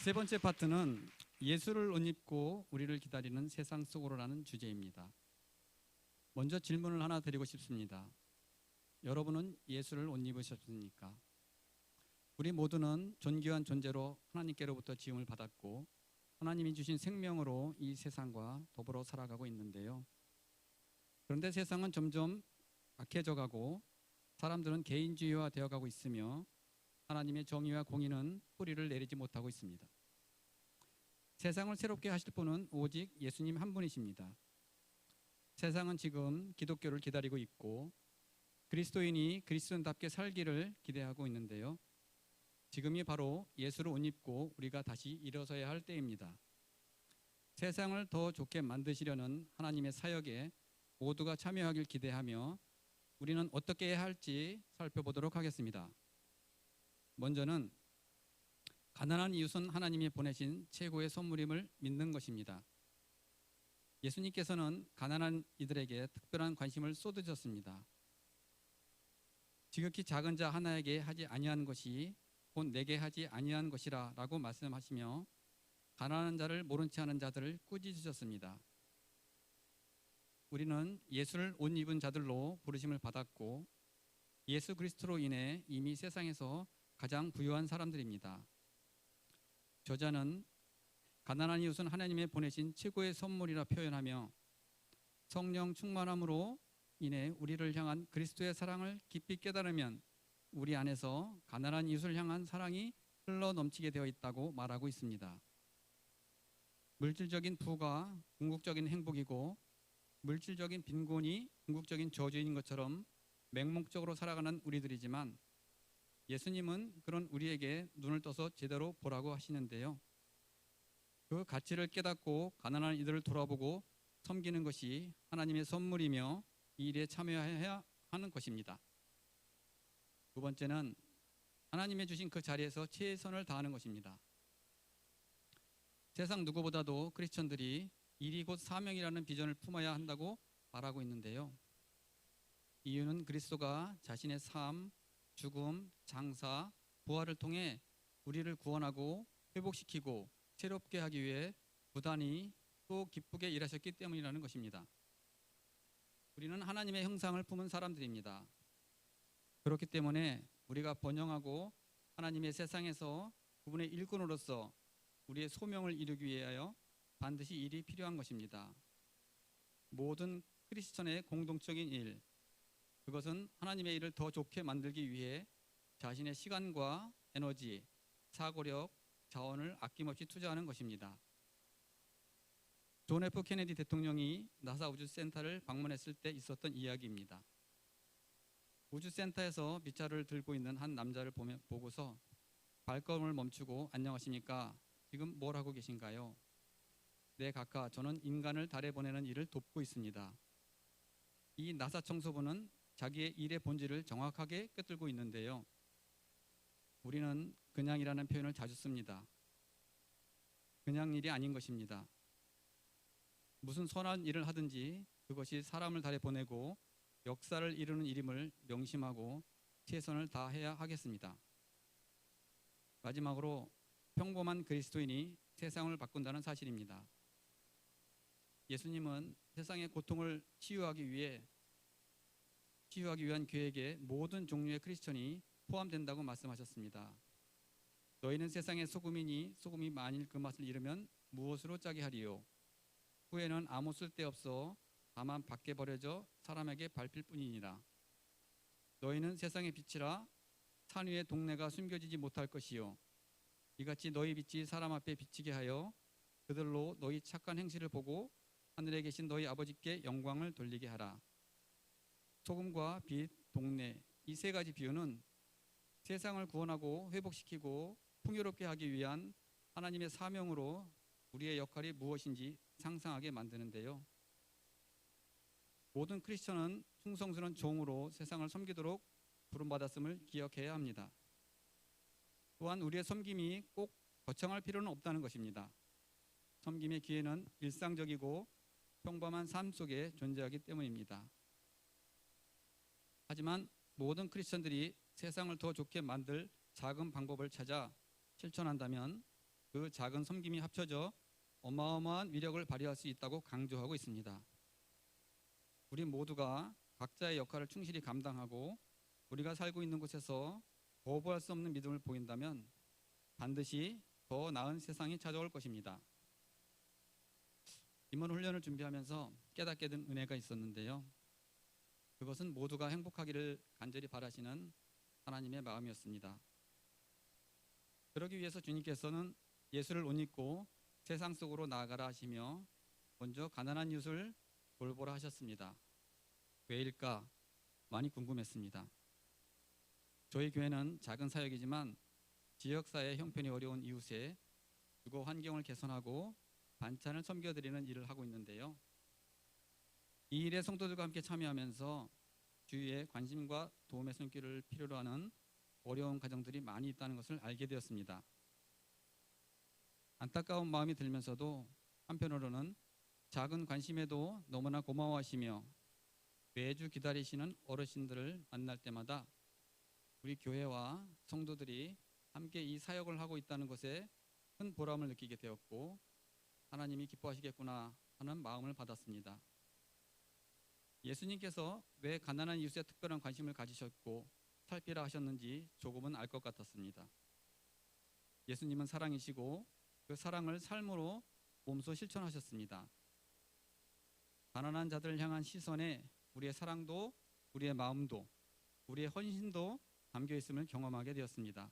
S3: 세 번째 파트는 예수를 옷 입고 우리를 기다리는 세상 속으로라는 주제입니다. 먼저 질문을 하나 드리고 싶습니다. 여러분은 예수를 옷 입으셨습니까? 우리 모두는 존귀한 존재로 하나님께로부터 지음을 받았고 하나님이 주신 생명으로 이 세상과 더불어 살아가고 있는데요. 그런데 세상은 점점 악해져 가고 사람들은 개인주의화 되어 가고 있으며 하나님의 정의와 공의는 뿌리를 내리지 못하고 있습니다. 세상을 새롭게 하실 분은 오직 예수님 한 분이십니다. 세상은 지금 기독교를 기다리고 있고 그리스도인이 그리스도인답게 살기를 기대하고 있는데요. 지금이 바로 예수를 옷 입고 우리가 다시 일어서야 할 때입니다. 세상을 더 좋게 만드시려는 하나님의 사역에 모두가 참여하길 기대하며 우리는 어떻게 해야 할지 살펴보도록 하겠습니다. 먼저는 가난한 이웃은 하나님이 보내신 최고의 선물임을 믿는 것입니다. 예수님께서는 가난한 이들에게 특별한 관심을 쏟으셨습니다. 지극히 작은 자 하나에게 하지 아니한 것이 곧 내게 하지 아니한 것이라 라고 말씀하시며 가난한 자를 모른 채 하는 자들을 꾸짖으셨습니다. 우리는 예수를 옷 입은 자들로 부르심을 받았고 예수 그리스도로 인해 이미 세상에서 가장 부유한 사람들입니다. 저자는 가난한 이웃은 하나님의 보내신 최고의 선물이라 표현하며 성령 충만함으로 인해 우리를 향한 그리스도의 사랑을 깊이 깨달으면 우리 안에서 가난한 이웃을 향한 사랑이 흘러 넘치게 되어 있다고 말하고 있습니다. 물질적인 부가 궁극적인 행복이고 물질적인 빈곤이 궁극적인 저주인 것처럼 맹목적으로 살아가는 우리들이지만 예수님은 그런 우리에게 눈을 떠서 제대로 보라고 하시는데요. 그 가치를 깨닫고 가난한 이들을 돌아보고 섬기는 것이 하나님의 선물이며 이 일에 참여해야 하는 것입니다. 두 번째는 하나님의 주신 그 자리에서 최선을 다하는 것입니다. 세상 누구보다도 크리스천들이 일이 곧 사명이라는 비전을 품어야 한다고 말하고 있는데요. 이유는 그리스도가 자신의 삶, 죽음, 장사, 부활을 통해 우리를 구원하고 회복시키고 새롭게 하기 위해 부단히 또 기쁘게 일하셨기 때문이라는 것입니다. 우리는 하나님의 형상을 품은 사람들입니다. 그렇기 때문에 우리가 번영하고 하나님의 세상에서 그분의 일꾼으로서 우리의 소명을 이루기 위하여 반드시 일이 필요한 것입니다. 모든 크리스천의 공동적인 일, 그것은 하나님의 일을 더 좋게 만들기 위해 자신의 시간과 에너지, 사고력, 자원을 아낌없이 투자하는 것입니다. 존 F 케네디 대통령이 나사 우주센터를 방문했을 때 있었던 이야기입니다. 우주센터에서 밑자루를 들고 있는 한 남자를 보고서 발걸음을 멈추고 안녕하십니까? 지금 뭘 하고 계신가요? 네, 각하, 저는 인간을 달에 보내는 일을 돕고 있습니다. 이 나사 청소부는 자기의 일의 본질을 정확하게 꿰뚫고 있는데요. 우리는 그냥이라는 표현을 자주 씁니다. 그냥 일이 아닌 것입니다. 무슨 선한 일을 하든지 그것이 사람을 달에 보내고 역사를 이루는 일임을 명심하고 최선을 다해야 하겠습니다. 마지막으로 평범한 그리스도인이 세상을 바꾼다는 사실입니다. 예수님은 세상의 고통을 치유하기 위한 계획에 모든 종류의 크리스천이 포함된다고 말씀하셨습니다. 너희는 세상의 소금이니 소금이 만일 그 맛을 잃으면 무엇으로 짜게 하리요? 후에는 아무 쓸데없어 다만 밖에 버려져 사람에게 밟힐 뿐이니라. 너희는 세상의 빛이라 산 위의 동네가 숨겨지지 못할 것이요. 이같이 너희 빛이 사람 앞에 비치게 하여 그들로 너희 착한 행실을 보고 하늘에 계신 너희 아버지께 영광을 돌리게 하라. 소금과 빛, 동네 이 세 가지 비유는 세상을 구원하고 회복시키고 풍요롭게 하기 위한 하나님의 사명으로 우리의 역할이 무엇인지 상상하게 만드는데요. 모든 크리스천은 충성스러운 종으로 세상을 섬기도록 부름받았음을 기억해야 합니다. 또한 우리의 섬김이 꼭 거창할 필요는 없다는 것입니다. 섬김의 기회는 일상적이고 평범한 삶 속에 존재하기 때문입니다. 하지만 모든 크리스천들이 세상을 더 좋게 만들 작은 방법을 찾아 실천한다면 그 작은 섬김이 합쳐져 어마어마한 위력을 발휘할 수 있다고 강조하고 있습니다. 우리 모두가 각자의 역할을 충실히 감당하고 우리가 살고 있는 곳에서 거부할 수 없는 믿음을 보인다면 반드시 더 나은 세상이 찾아올 것입니다. 이번 훈련을 준비하면서 깨닫게 된 은혜가 있었는데요. 그것은 모두가 행복하기를 간절히 바라시는 하나님의 마음이었습니다. 그러기 위해서 주님께서는 예수를 옷 입고 세상 속으로 나아가라 하시며 먼저 가난한 이웃을 돌보라 하셨습니다. 왜일까? 많이 궁금했습니다. 저희 교회는 작은 사역이지만 지역사회 형편이 어려운 이웃의 주거 환경을 개선하고 반찬을 섬겨드리는 일을 하고 있는데요. 이 일에 성도들과 함께 참여하면서 주위에 관심과 도움의 손길을 필요로 하는 어려운 가정들이 많이 있다는 것을 알게 되었습니다. 안타까운 마음이 들면서도 한편으로는 작은 관심에도 너무나 고마워하시며 매주 기다리시는 어르신들을 만날 때마다 우리 교회와 성도들이 함께 이 사역을 하고 있다는 것에 큰 보람을 느끼게 되었고 하나님이 기뻐하시겠구나 하는 마음을 받았습니다. 예수님께서 왜 가난한 이웃에 특별한 관심을 가지셨고 살피라 하셨는지 조금은 알 것 같았습니다. 예수님은 사랑이시고 그 사랑을 삶으로 몸소 실천하셨습니다. 가난한 자들을 향한 시선에 우리의 사랑도 우리의 마음도 우리의 헌신도 담겨 있음을 경험하게 되었습니다.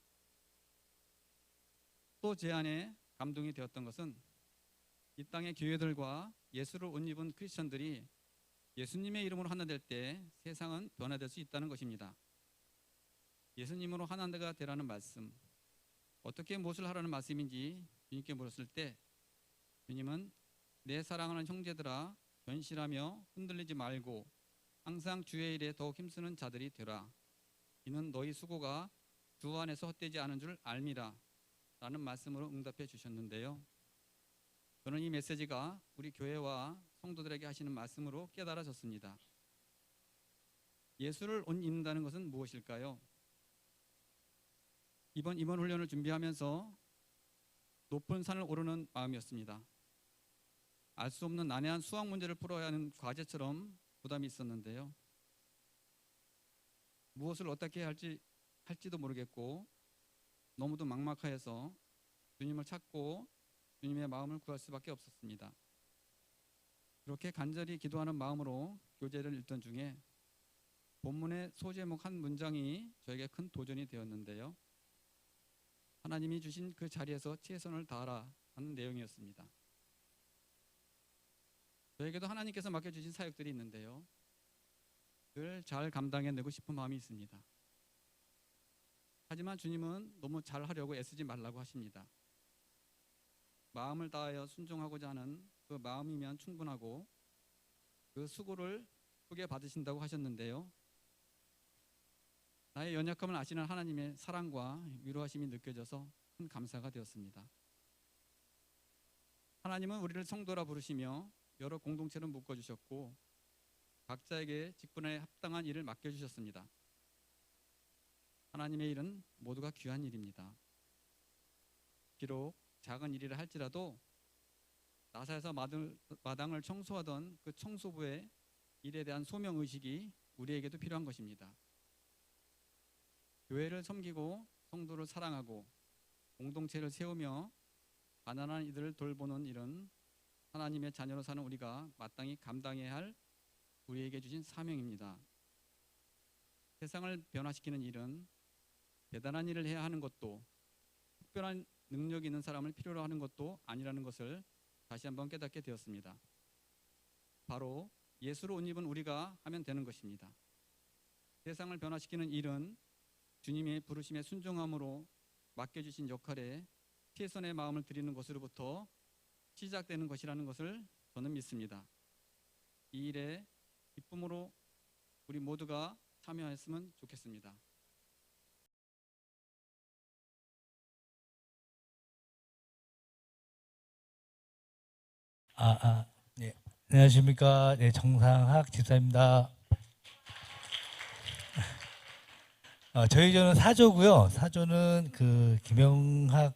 S3: 또 제 안에 감동이 되었던 것은 이 땅의 교회들과 예수를 옷 입은 크리스천들이 예수님의 이름으로 하나 될 때 세상은 변화될 수 있다는 것입니다. 예수님으로 하나가 되라는 말씀, 어떻게 무엇을 하라는 말씀인지 주님께 물었을 때 주님은 내 사랑하는 형제들아 견실하며 흔들리지 말고 항상 주의 일에 더욱 힘쓰는 자들이 되라. 이는 너희 수고가 주 안에서 헛되지 않은 줄 알미라 라는 말씀으로 응답해 주셨는데요. 저는 이 메시지가 우리 교회와 성도들에게 하시는 말씀으로 깨달아졌습니다. 예수를 옷 입는다는 것은 무엇일까요? 이번 훈련을 준비하면서 높은 산을 오르는 마음이었습니다. 알 수 없는 난해한 수학 문제를 풀어야 하는 과제처럼 부담이 있었는데요. 무엇을 어떻게 할지도 모르겠고 너무도 막막해서 주님을 찾고 주님의 마음을 구할 수밖에 없었습니다. 그렇게 간절히 기도하는 마음으로 교재를 읽던 중에 본문의 소제목 한 문장이 저에게 큰 도전이 되었는데요. 하나님이 주신 그 자리에서 최선을 다하라 하는 내용이었습니다. 저에게도 하나님께서 맡겨주신 사역들이 있는데요. 늘 잘 감당해내고 싶은 마음이 있습니다. 하지만 주님은 너무 잘하려고 애쓰지 말라고 하십니다. 마음을 다하여 순종하고자 하는 그 마음이면 충분하고 그 수고를 크게 받으신다고 하셨는데요. 나의 연약함을 아시는 하나님의 사랑과 위로하심이 느껴져서 큰 감사가 되었습니다. 하나님은 우리를 성도라 부르시며 여러 공동체로 묶어주셨고 각자에게 직분에 합당한 일을 맡겨주셨습니다. 하나님의 일은 모두가 귀한 일입니다. 비록 작은 일이라 할지라도 나사에서 마당을 청소하던 그 청소부의 일에 대한 소명의식이 우리에게도 필요한 것입니다. 교회를 섬기고 성도를 사랑하고 공동체를 세우며 가난한 이들을 돌보는 일은 하나님의 자녀로 사는 우리가 마땅히 감당해야 할 우리에게 주신 사명입니다. 세상을 변화시키는 일은 대단한 일을 해야 하는 것도 특별한 능력이 있는 사람을 필요로 하는 것도 아니라는 것을 다시 한번 깨닫게 되었습니다. 바로 예수로 옷 입은 우리가 하면 되는 것입니다. 세상을 변화시키는 일은 주님의 부르심에 순종함으로 맡겨주신 역할에 최선의 마음을 드리는 것으로부터 시작되는 것이라는 것을 저는 믿습니다. 이 일에 기쁨으로 우리 모두가 참여했으면 좋겠습니다.
S4: 네. 안녕하십니까. 네, 정상학 집사입니다. 저는 사조고요. 사조는 그 김영학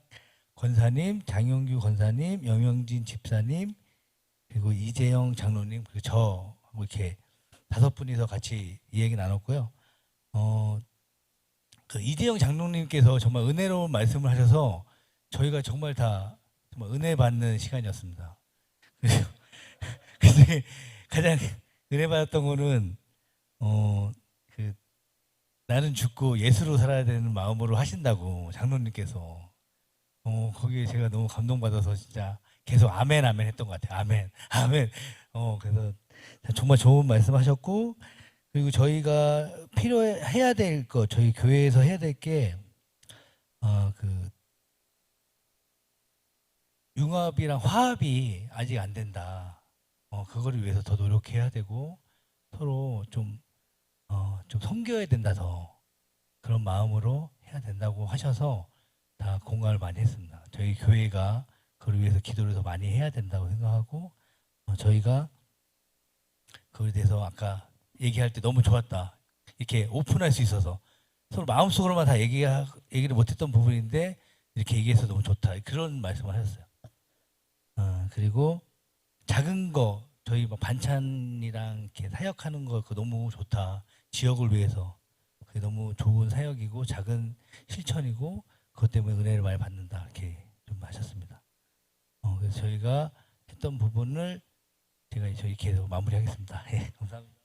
S4: 권사님, 장영규 권사님, 영영진 집사님, 그리고 이재영 장로님, 그리고 저하고 이렇게 5분이서 같이 이야기 나눴고요. 그 이재영 장로님께서 정말 은혜로운 말씀을 하셔서 저희가 정말 다 정말 은혜 받는 시간이었습니다. 그래서 근데 가장 은혜 받았던 거는 그 나는 죽고 예수로 살아야 되는 마음으로 하신다고 장로님께서 거기에 제가 너무 감동받아서 진짜 계속 아멘 아멘 했던 것 같아요. 아멘 아멘. 그래서 정말 좋은 말씀하셨고, 그리고 저희가 필요해야 될 거, 저희 교회에서 해야 될 게 그 융합이랑 화합이 아직 안 된다. 그거를 위해서 더 노력해야 되고 서로 좀 섬겨야 된다, 더 그런 마음으로 해야 된다고 하셔서 다 공감을 많이 했습니다. 저희 교회가 그걸 위해서 기도를 더 많이 해야 된다고 생각하고, 저희가 그거에 대해서 아까 얘기할 때 너무 좋았다, 이렇게 오픈할 수 있어서 서로 마음속으로만 다 얘기를 못했던 부분인데 이렇게 얘기해서 너무 좋다, 그런 말씀을 하셨어요. 그리고 작은 거 저희 뭐 반찬이랑 이렇게 사역하는 거 그거 너무 좋다, 지역을 위해서 그게 너무 좋은 사역이고 작은 실천이고 그것 때문에 은혜를 많이 받는다, 이렇게 좀 하셨습니다. 그래서 저희가 했던 부분을 제가 저희 계속 마무리하겠습니다. 예, 감사합니다.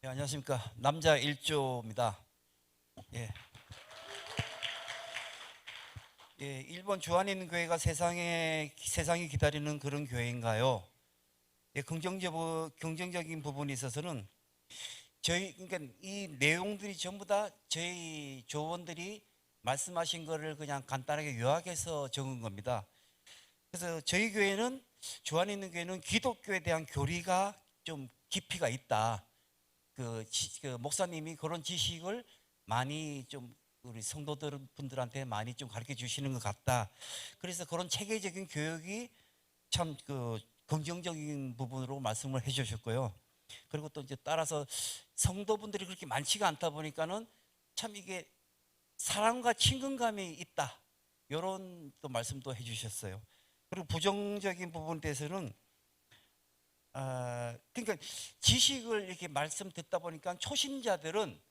S5: 네, 안녕하십니까. 남자 1조입니다. 예. 예, 일본 주안에 있는 교회가 세상이 기다리는 그런 교회인가요? 예, 긍정적인 부분에 있어서는 그러니까 이 내용들이 전부 다 저희 조원들이 말씀하신 거를 그냥 간단하게 요약해서 적은 겁니다. 그래서 저희 교회는, 주안에 있는 교회는 기독교에 대한 교리가 좀 깊이가 있다. 그 목사님이 그런 지식을 많이 좀 우리 성도분들한테 많이 좀 가르쳐 주시는 것 같다. 그래서 그런 체계적인 교육이 참 그 긍정적인 부분으로 말씀을 해 주셨고요. 그리고 또 이제 따라서 성도분들이 그렇게 많지가 않다 보니까는 참 이게 사랑과 친근감이 있다, 이런 또 말씀도 해 주셨어요. 그리고 부정적인 부분에 대해서는 그러니까 지식을 이렇게 말씀 듣다 보니까 초신자들은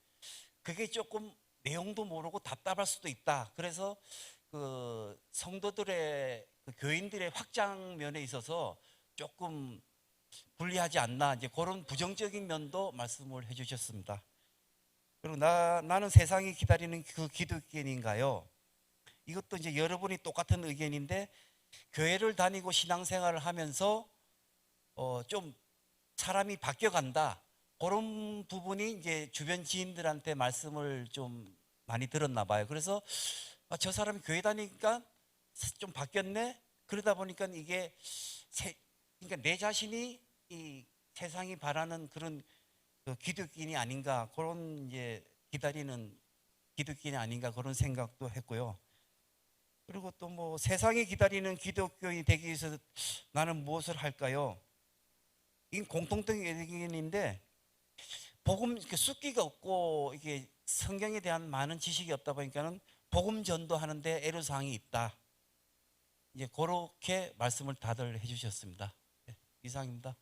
S5: 그게 조금 내용도 모르고 답답할 수도 있다. 그래서 그 성도들의 그 교인들의 확장 면에 있어서 조금 불리하지 않나, 이제 그런 부정적인 면도 말씀을 해주셨습니다. 그리고 나는 세상이 기다리는 그 기독교인인가요? 이것도 이제 여러분이 똑같은 의견인데, 교회를 다니고 신앙생활을 하면서 좀 사람이 바뀌어간다, 그런 부분이 이제 주변 지인들한테 말씀을 좀 많이 들었나 봐요. 그래서 저 사람이 교회 다니니까 좀 바뀌었네. 그러다 보니까 이게 그러니까 내 자신이 이 세상이 바라는 그런 그 기독교인이 아닌가, 그런 이제 기다리는 기독교인이 아닌가, 그런 생각도 했고요. 그리고 또 뭐 세상이 기다리는 기독교인이 되기 위해서 나는 무엇을 할까요? 이건 공통적인 의견인데, 복음 이렇게 숫기가 없고 이게 성경에 대한 많은 지식이 없다 보니까는 복음 전도하는데 애로사항이 있다. 이제 그렇게 말씀을 다들 해주셨습니다. 네, 이상입니다.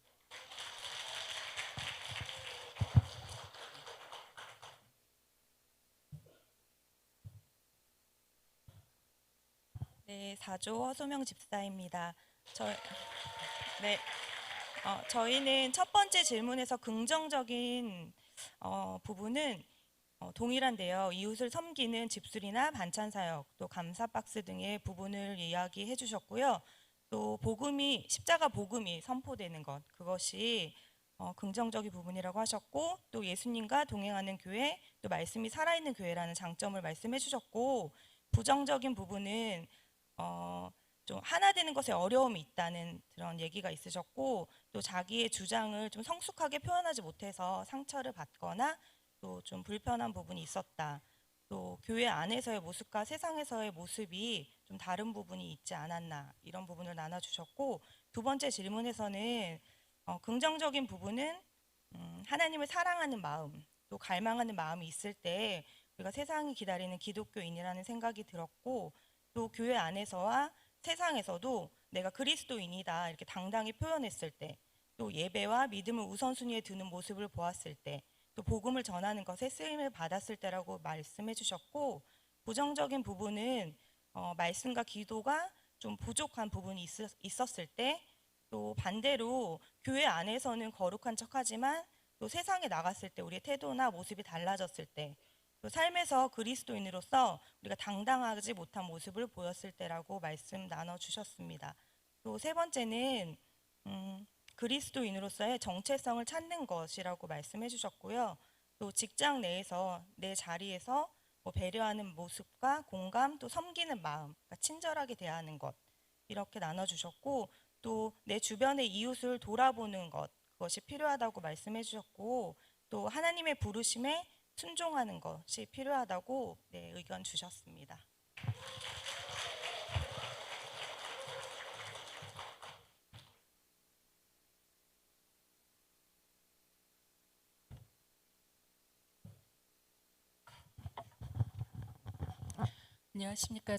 S6: 네, 4조 허소명 집사입니다. 네, 저희는 첫 번째 질문에서 긍정적인 부분은 동일한데요. 이웃을 섬기는 집술이나 반찬 사역, 또 감사 박스 등의 부분을 이야기해 주셨고요. 또 복음이 십자가 복음이 선포되는 것, 그것이 긍정적인 부분이라고 하셨고, 또 예수님과 동행하는 교회, 또 말씀이 살아있는 교회라는 장점을 말씀해 주셨고, 부정적인 부분은 좀 하나 되는 것에 어려움이 있다는 그런 얘기가 있으셨고, 또 자기의 주장을 좀 성숙하게 표현하지 못해서 상처를 받거나 또 좀 불편한 부분이 있었다. 또 교회 안에서의 모습과 세상에서의 모습이 좀 다른 부분이 있지 않았나, 이런 부분을 나눠주셨고, 두 번째 질문에서는 긍정적인 부분은 하나님을 사랑하는 마음, 또 갈망하는 마음이 있을 때 우리가 세상이 기다리는 기독교인이라는 생각이 들었고, 또 교회 안에서와 세상에서도 내가 그리스도인이다 이렇게 당당히 표현했을 때, 또 예배와 믿음을 우선순위에 두는 모습을 보았을 때, 또 복음을 전하는 것에 쓰임을 받았을 때라고 말씀해 주셨고, 부정적인 부분은 말씀과 기도가 좀 부족한 부분이 있었을 때, 또 반대로 교회 안에서는 거룩한 척하지만 또 세상에 나갔을 때 우리의 태도나 모습이 달라졌을 때, 또 삶에서 그리스도인으로서 우리가 당당하지 못한 모습을 보였을 때라고 말씀 나눠주셨습니다. 또 세 번째는 그리스도인으로서의 정체성을 찾는 것이라고 말씀해 주셨고요. 또 직장 내에서 내 자리에서 뭐 배려하는 모습과 공감, 또 섬기는 마음, 그러니까 친절하게 대하는 것, 이렇게 나눠주셨고, 또 내 주변의 이웃을 돌아보는 것, 그것이 필요하다고 말씀해 주셨고, 또 하나님의 부르심에 순종하는 것이 필요하다고 의견 주셨습니다.
S7: 안녕하십니까.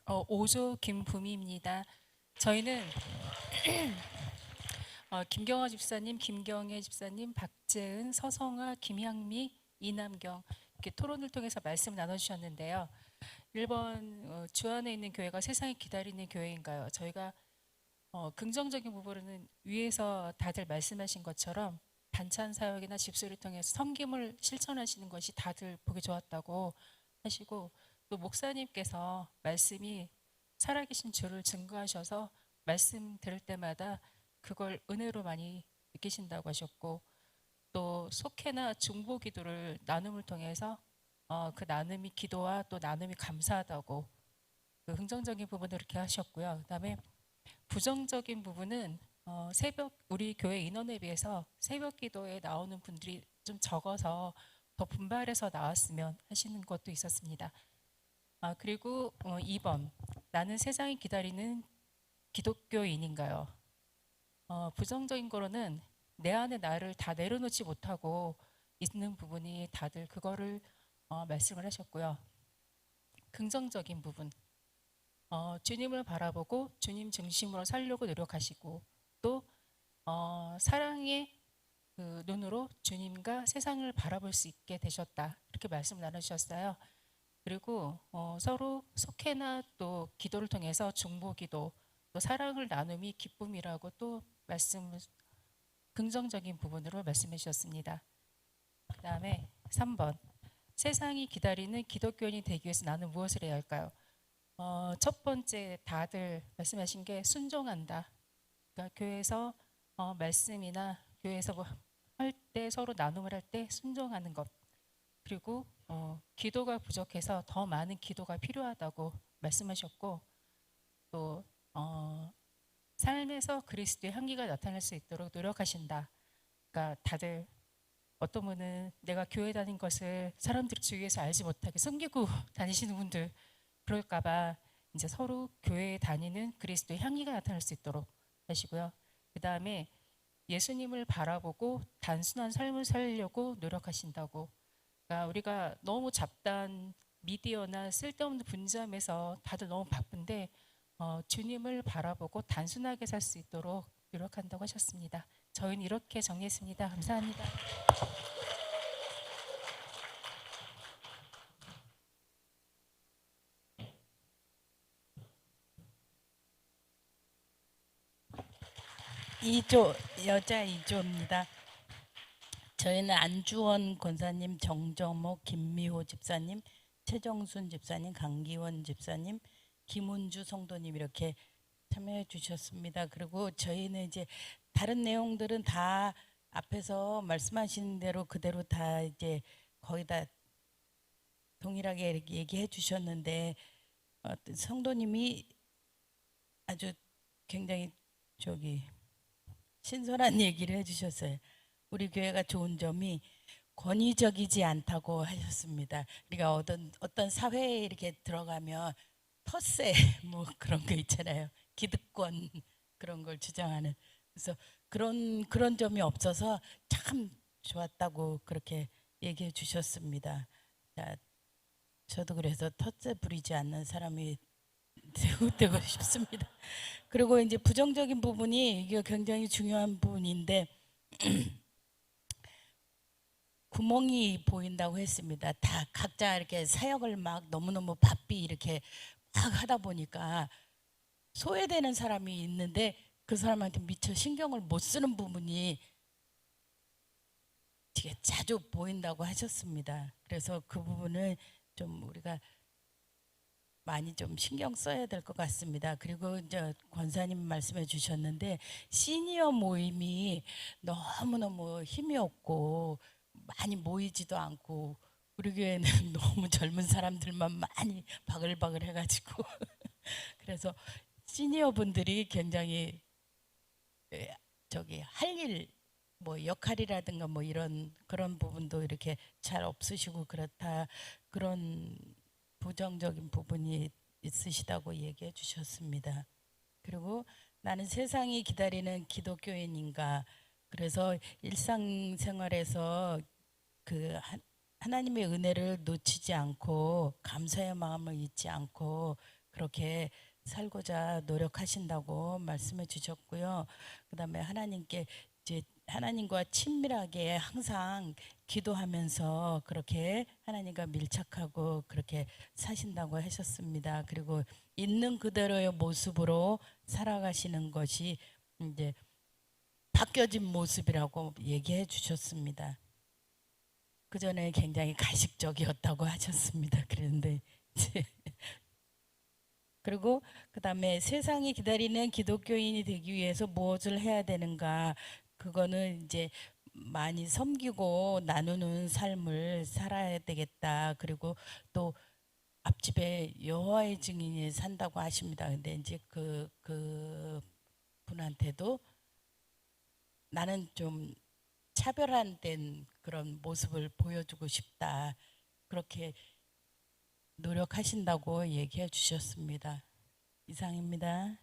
S7: 5조 김부미입니다. 저희는 김경화 집사님, 김경애 집사님, 박재은, 서성아, 김향미, 이남경 이렇게 토론을 통해서 말씀 나눠주셨는데요. 1번 주안에 있는 교회가 세상이 기다리는 교회인가요? 저희가 긍정적인 부분은 위에서 다들 말씀하신 것처럼 반찬 사역이나 집수를 통해서 섬김을 실천하시는 것이 다들 보기 좋았다고 하시고, 또 목사님께서 말씀이 살아계신 주를 증거하셔서 말씀 들을 때마다 그걸 은혜로 많이 느끼신다고 하셨고, 또 속회나 중보 기도를 나눔을 통해서 그 나눔이 기도와 또 나눔이 감사하다고 그 긍정적인 부분을 이렇게 하셨고요. 그다음에 부정적인 부분은 우리 교회 인원에 비해서 새벽 기도에 나오는 분들이 좀 적어서 더 분발해서 나왔으면 하시는 것도 있었습니다. 그리고 2번, 나는 세상이 기다리는 기독교인인가요? 부정적인 거로는 내 안에 나를 다 내려놓지 못하고 있는 부분이 다들 그거를 말씀을 하셨고요. 긍정적인 부분, 주님을 바라보고 주님 중심으로 살려고 노력하시고, 또 사랑의 그 눈으로 주님과 세상을 바라볼 수 있게 되셨다, 이렇게 말씀을 나누셨어요. 그리고 서로 속회나 또 기도를 통해서 중보기도, 또 사랑을 나눔이 기쁨이라고 또 긍정적인 부분으로 말씀해 주셨습니다. 그 다음에 3번, 세상이 기다리는 기독교인이 되기 위해서 나는 무엇을 해야 할까요? 첫 번째 다들 말씀하신 게 순종한다. 그러니까 교회에서 말씀이나 교회에서 뭐 할 때 서로 나눔을 할 때 순종하는 것. 그리고 기도가 부족해서 더 많은 기도가 필요하다고 말씀하셨고, 또 삶에서 그리스도의 향기가 나타날 수 있도록 노력하신다. 그러니까 다들 어떤 분은 내가 교회 다닌 것을 사람들 주위에서 알지 못하게 숨기고 다니시는 분들 그럴까봐 이제 서로 교회에 다니는 그리스도의 향기가 나타날 수 있도록 하시고요. 그 다음에 예수님을 바라보고 단순한 삶을 살려고 노력하신다고. 그러니까 우리가 너무 잡다한 미디어나 쓸데없는 분점에서 다들 너무 바쁜데 주님을 바라보고 단순하게 살 수 있도록 노력한다고 하셨습니다. 저희는 이렇게 정리했습니다. 감사합니다.
S8: 여자 2조입니다. 저희는 안주원 권사님, 정정목, 김미호 집사님, 최정순 집사님, 강기원 집사님, 김은주 성도님 이렇게 참여해 주셨습니다. 그리고 저희는 이제 다른 내용들은 다 앞에서 말씀하신 대로 그대로 다 이제 거의 다 동일하게 이렇게 얘기해 주셨는데 성도님이 아주 굉장히 신선한 얘기를 해주셨어요. 우리 교회가 좋은 점이 권위적이지 않다고 하셨습니다. 우리가 어떤 사회에 이렇게 들어가면 텃세 뭐 그런 거 있잖아요. 기득권 그런 걸 주장하는. 그래서 그런 점이 없어서 참 좋았다고 그렇게 얘기해 주셨습니다. 자, 저도 그래서 텃세 부리지 않는 사람이 되고 싶습니다. 그리고 이제 부정적인 부분이 이게 굉장히 중요한 부분인데 구멍이 보인다고 했습니다. 다 각자 이렇게 사역을 막 너무너무 바삐 이렇게 막 하다 보니까 소외되는 사람이 있는데 그 사람한테 미처 신경을 못 쓰는 부분이 되게 자주 보인다고 하셨습니다. 그래서 그 부분을 좀 우리가 많이 좀 신경 써야 될 것 같습니다. 그리고 이제 권사님 말씀해 주셨는데 시니어 모임이 너무너무 힘이 없고 많이 모이지도 않고 우리 교회는 너무 젊은 사람들만 많이 바글바글 해가지고 그래서 시니어 분들이 굉장히 할 일 뭐 역할이라든가 뭐 그런 부분도 이렇게 잘 없으시고 그렇다 그런 부정적인 부분이 있으시다고 얘기해 주셨습니다. 그리고 나는 세상이 기다리는 기독교인인가. 그래서 일상생활에서 하나님의 은혜를 놓치지 않고 감사의 마음을 잊지 않고 그렇게 살고자 노력하신다고 말씀해 주셨고요. 그다음에 하나님과 친밀하게 항상 기도하면서 그렇게 하나님과 밀착하고 그렇게 사신다고 하셨습니다. 그리고 있는 그대로의 모습으로 살아가시는 것이 이제 바뀌어진 모습이라고 얘기해 주셨습니다. 그 전에 굉장히 가식적이었다고 하셨습니다. 그런데 이제 그리고 그다음에 세상이 기다리는 기독교인이 되기 위해서 무엇을 해야 되는가? 그거는 이제 많이 섬기고 나누는 삶을 살아야 되겠다. 그리고 또 앞집에 여호와의 증인이 산다고 하십니다. 근데 이제 그 분한테도 나는 좀 차별화된 그런 모습을 보여주고 싶다. 그렇게 노력하신다고 얘기해 주셨습니다. 이상입니다.